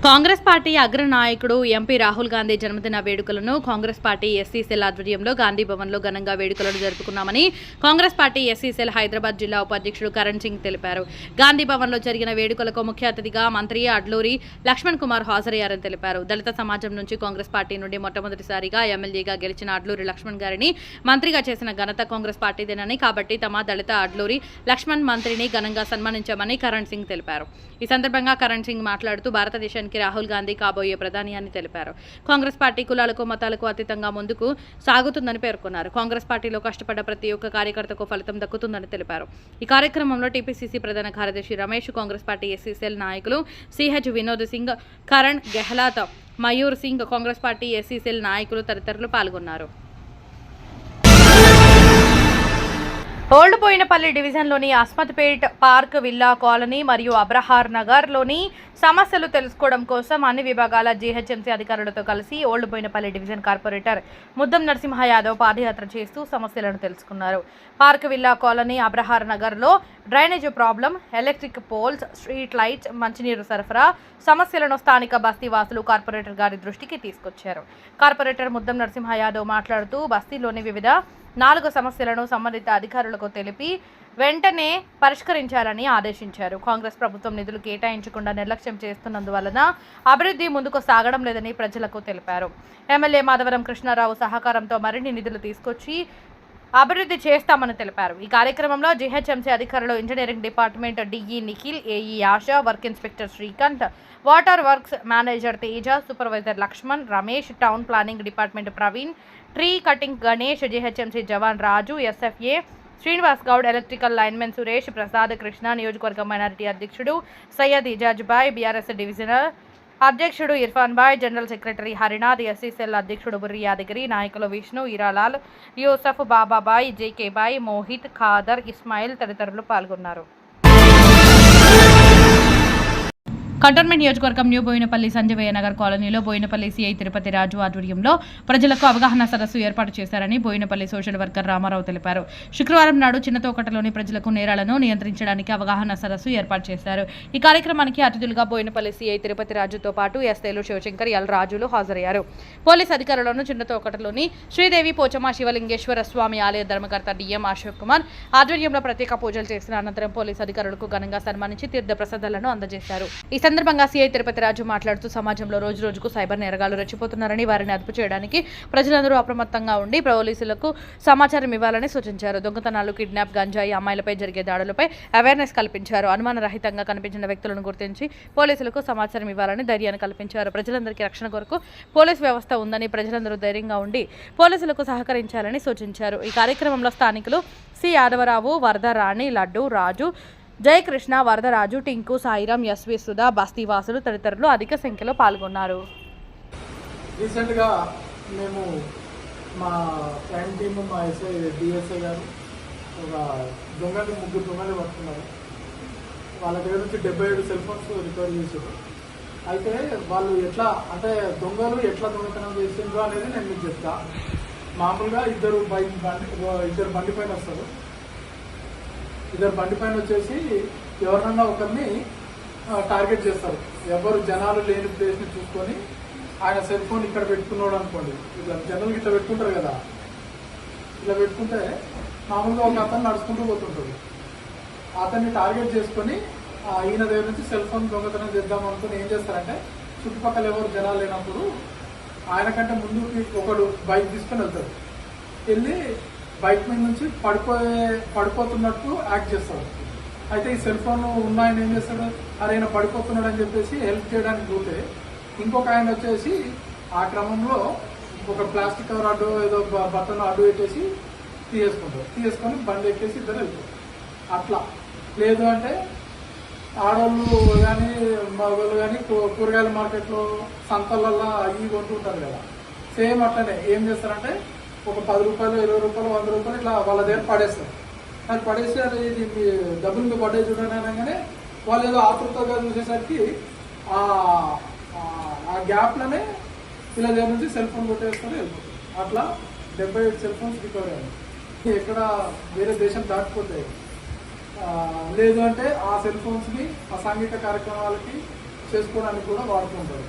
Congress party అగ్ర నాయకుడు MP Rahul Gandhi జన్మదిన వేడుకలను కాంగ్రెస్ పార్టీ ఎస్సీ సెల్ ఆధ్వర్యంలో గాంధీ భవన్లో ఘనంగా వేడుకలను జరుపుకున్నామని Congress party SC cell Hyderabad జిల్లా ఉపాధ్యక్షుడు కరణ్ సింగ్ తెలిపారు. గాంధీ భవన్లో జరిగిన వేడుకలకు ముఖ్య అతిథిగా మంత్రి అడ్లూరి లక్ష్మణ్ కుమార్ హాజరయ్యారని తెలిపారు. దళిత సమాజం నుంచి కాంగ్రెస్ పార్టీ నుండి మొట్టమొదటిసారిగా ఎమ్మెల్యేగా గెలిచిన అడ్లూరి లక్ష్మణ్ గారిని మంత్రిగా చేసిన ఘనత కాంగ్రెస్ పార్టీదేనని, కాబట్టి తమ దళిత అడ్లూరి లక్ష్మణ్ మంత్రిని ఘనంగా సన్మానించామని కరణ్ సింగ్ తెలిపారు. ఈ సందర్భంగా కరణ్ సింగ్ మాట్లాడుతూ భారతదేశానికి రాహుల్ గాంధీ కాబోయే ప్రధాని అని తెలిపారు. కాంగ్రెస్ పార్టీ కులాలకు మతాలకు అతీతంగా ముందుకు సాగుతుందని పేర్కొన్నారు. కాంగ్రెస్ పార్టీలో కష్టపడ్డ ప్రతి ఒక్క కార్యకర్తకు ఫలితం దక్కుతుందని తెలిపారు. ఈ కార్యక్రమంలో టీపీసీసీ ప్రధాన కార్యదర్శి Ramesh, Congress party SC cell నాయకులు CH Vinod Singh, Karan Gehlot, Mayur Singh, Congress party SC cell నాయకులు తదితరులు పాల్గొన్నారు. ఓల్డ్ బోయినపల్లి డివిజన్లోని అస్మత్పేట్ పార్క్ విల్లా కాలనీ మరియు అబ్రహార్ నగర్లోని సమస్యలు తెలుసుకోవడం కోసం అన్ని విభాగాల జీహెచ్ఎంసీ అధికారులతో కలిసి old Boinpally division corporator Muddam Narasimha Yadav padayatra చేస్తూ సమస్యలను తెలుసుకున్నారు. పార్క్ విల్లా కాలనీ, అబ్రహార్ నగర్లో drainage problem, electric poles, street lights, మంచినీరు సరఫరా సమస్యలను స్థానిక బస్తీవాసులు కార్పొరేటర్ గారి దృష్టికి తీసుకొచ్చారు. కార్పొరేటర్ ముద్దం నరసింహ యాదవ్ మాట్లాడుతూ బస్తీలోని వివిధ 4 సమస్యలను సంబంధిత అధికారులకు తెలిపి వెంటనే పరిష్కరించాలని ఆదేశించారు. కాంగ్రెస్ ప్రభుత్వం నిధులు కేటాయించకుండా నిర్లక్ష్యం చేస్తున్నందువలన అభివృద్ధి ముందుకు సాగడం లేదని ప్రజలకు తెలిపారు. ఎమ్మెల్యే మాధవరం కృష్ణారావు సహకారంతో మరిన్ని నిధులు తీసుకొచ్చి అభివృద్ధి చేస్తామని తెలిపారు. ఈ కార్యక్రమంలో జీహెచ్ఎంసీ అధికారులు engineering department DE Nikhil, AE Asha, work inspector Srikanth, water works manager Teja, supervisor Laxman, Ramesh, town planning department Praveen, tree cutting Ganesh, GHMC జవాన్ Raju, SFA Srinivas Goud, electrical linemen Suresh, Prasad, Krishna, నియోజకవర్గ మైనారిటీ అధ్యక్షుడు సయ్యద్ ఇజాజ్ బాయ్, బీఆర్ఎస్ డివిజనల్ అధ్యక్షుడు Irfan bhai, general secretary Harinath, SC cell అధ్యక్షుడు బుర్రి యాదగిరి, నాయకులు విష్ణు, ఇరాలాల్, యూసఫ్, బాబాబాయ్, జేకే బాయ్, మోహిత్, ఖాదర్, ఇస్మాయిల్ తదితరులు పాల్గొన్నారు. కంటోన్మెంట్ నియోజకవర్గం న్యూ బోయినపల్లి సంజీవయ్య నగర్ కాలనీలో బోయినపల్లి సిఐ తిరుపతి రాజు ఆధ్వర్యంలో ప్రజలకు అవగాహన సదస్సు ఏర్పాటు చేశారని బోయినపల్లి సోషల్ వర్కర్ రామారావు తెలిపారు. శుక్రవారం నాడు చిన్నతోకటలోని ప్రజలకు నేరాలను నియంత్రించడానికి అవగాహన సదస్సు ఏర్పాటు చేశారు. ఈ కార్యక్రమానికి అతిథులుగా బోయినపల్లి సిఐ తిరుపతి రాజుతో పాటు ఎస్ఐలు శివశంకర్, ఎల్ రాజులు హాజరయ్యారు. పోలీస్ అధికారులను చిన్నతోకటలోని శ్రీదేవి పోచమ్మ శివలింగేశ్వర స్వామి ఆలయ ధర్మకర్త డిఎం అశోక్ కుమార్ ఆధ్వర్యంలో ప్రత్యేక పూజలు చేసిన అనంతరం పోలీస్ అధికారులకు ఘనంగా సన్మానించి తీర్థ ప్రసాదాలను అందజేశారు. ఈ సందర్భంగా సిఐ తిరుపతి రాజు మాట్లాడుతూ సమాజంలో రోజు రోజుకు సైబర్ నేరగాలు రెచ్చిపోతున్నారని, వారిని అదుపు చేయడానికి ప్రజలందరూ అప్రమత్తంగా ఉండి పోలీసులకు సమాచారం ఇవ్వాలని సూచించారు. దొంగతనాలు, కిడ్నాప్, గంజాయి, అమ్మాయిలపై జరిగే దాడులపై అవేర్నెస్ కల్పించారు. అనుమానరహితంగా కనిపించిన వ్యక్తులను గుర్తించి పోలీసులకు సమాచారం ఇవ్వాలని ధైర్యాన్ని కల్పించారు. ప్రజలందరికీ రక్షణ కొరకు పోలీస్ వ్యవస్థ ఉందని, ప్రజలందరూ ధైర్యంగా ఉండి పోలీసులకు సహకరించాలని సూచించారు. ఈ కార్యక్రమంలో స్థానికులు సి యాదవరావు, వరదరాణి, లడ్డు, రాజు, జయకృష్ణ, వరదరాజు, టింకు, సాయిరాం, ఎస్వి సుధా, బస్తీవాసులు తదితరులు అధిక సంఖ్యలో పాల్గొన్నారు. రీసెంట్గా మేము మా క్రైమ్ టీమ్, మా డిఎస్ఐ గారు ఒక ముగ్గురు దొంగలు పట్టుకున్నారు. వాళ్ళ దగ్గర నుంచి 77 సెల్ ఫోన్స్ రికవర్ చేశారు. అయితే వాళ్ళు ఎట్లా అంటే దొంగలు ఎట్లా దొంగతనం చేసిండ్రు అనేది నేను మీకు చెప్తా. మామూలుగా ఇద్దరు బండి పైన వస్తారు. ఇద్దరు బండి పైన వచ్చేసి ఎవరినన్నా ఒకరిని టార్గెట్ చేస్తారు. ఎవరు జనాలు లేని ప్లేస్ని చూసుకొని ఆయన సెల్ ఫోన్ ఇక్కడ పెట్టుకున్నాడు అనుకోండి, ఇట్లా జనరల్గా ఇట్లా పెట్టుకుంటారు కదా, ఇట్లా పెట్టుకుంటే మామూలుగా ఒక అతను నడుచుకుంటూ పోతుంటాడు. అతన్ని టార్గెట్ చేసుకొని ఈయన దగ్గర నుంచి సెల్ ఫోన్ దొంగతనం చేద్దాం అనుకుని ఏం చేస్తారంటే చుట్టుపక్కల ఎవరు జనాలు లేనప్పుడు ఆయన కంటే ముందుకి ఒకడు బైక్ తీసుకొని వెళ్తాడు. వెళ్ళి బైక్ మీద నుంచి పడిపోతున్నట్టు యాక్ట్ చేస్తాడు. అయితే ఈ సెల్ ఫోన్ ఉన్న ఆయన ఏం చేస్తాడు, అరే ఆయన పడిపోతున్నాడు అని చెప్పేసి హెల్ప్ చేయడానికి పోతే ఇంకొక ఆయన వచ్చేసి ఆ క్రమంలో ఒక ప్లాస్టిక్ కవర్ అడ్డు ఏదో బట్టను అడ్డు పెట్టేసి తీసుకొని బండి ఎక్కేసి ఇద్దరు వెళ్తారు. అట్లా లేదు అంటే ఆడవాళ్ళు కానీ మగవాళ్ళు కానీ కూరగాయల మార్కెట్లో సంతలల్లో అవి కొంటుంటారు కదా, సేమ్ అట్లనే ఏం చేస్తారంటే ఒక 10 రూపాయలు, 20 రూపాయలు, 100 రూపాయలు ఇట్లా వాళ్ళ దగ్గర పడేస్తారు. అది పడేసి అది డబ్బులు మీకు పడే చూడండి అనగానే వాళ్ళు ఏదో ఆతృతగా చూసేసరికి ఆ గ్యాప్లోనే వీళ్ళ దగ్గర నుంచి సెల్ ఫోన్ కొట్టేసుకొని వెళ్ళిపోతారు. అట్లా 77 సెల్ ఫోన్స్ రికవర్ అయ్యాయి. ఎక్కడ వేరే దేశం దాటిపోతాయి. లేదు అంటే ఆ సెల్ ఫోన్స్ని అసాంఘిక కార్యక్రమాలకి చేసుకోవడానికి కూడా వాడుతుంటారు.